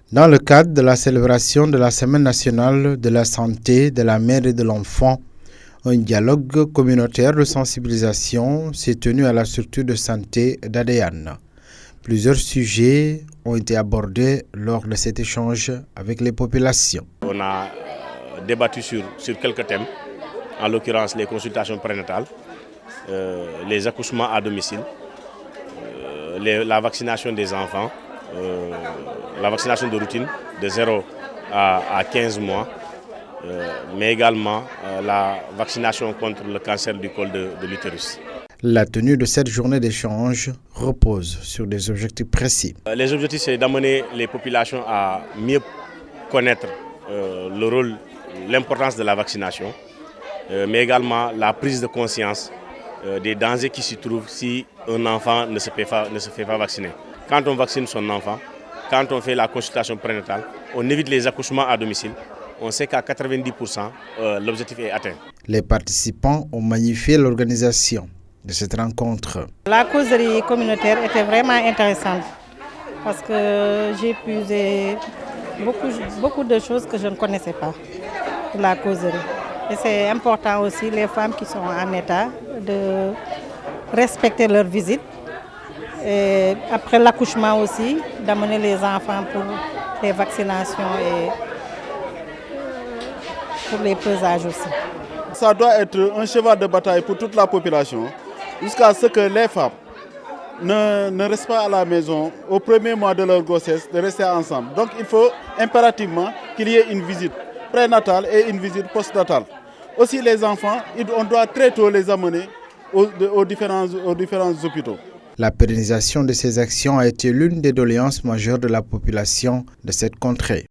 Dans le cadre de la célébration de la Semaine nationale de la santé de la mère et de l'enfant, un dialogue communautaire de sensibilisation s'est tenu à la structure de santé d'Adéane. Plusieurs sujets ont été abordés lors de cet échange avec les populations. On a débattu sur quelques thèmes, en l'occurrence les consultations prénatales, les accouchements à domicile, la vaccination des enfants, la vaccination de routine de 0 à 15 mois, mais également la vaccination contre le cancer du col de l'utérus. La tenue de cette journée d'échange repose sur des objectifs précis. Les objectifs, c'est d'amener les populations à mieux connaître le rôle, l'importance de la vaccination, mais également la prise de conscience des dangers qui s'y trouvent si un enfant ne se fait pas vacciner. Quand on vaccine son enfant, quand on fait la consultation prénatale, on évite les accouchements à domicile. On sait qu'à 90%, l'objectif est atteint. Les participants ont magnifié l'organisation de cette rencontre. La causerie communautaire était vraiment intéressante parce que j'ai puisé beaucoup de choses que je ne connaissais pas de la causerie. Et c'est important aussi les femmes qui sont en état de respecter leur visite. Et après l'accouchement aussi, d'amener les enfants pour les vaccinations et pour les pesages aussi. Ça doit être un cheval de bataille pour toute la population, jusqu'à ce que les femmes ne restent pas à la maison au premier mois de leur grossesse, de rester ensemble. Donc il faut impérativement qu'il y ait une visite prénatale et une visite postnatale. Aussi les enfants, on doit très tôt les amener aux différents hôpitaux. La pérennisation de ces actions a été l'une des doléances majeures de la population de cette contrée.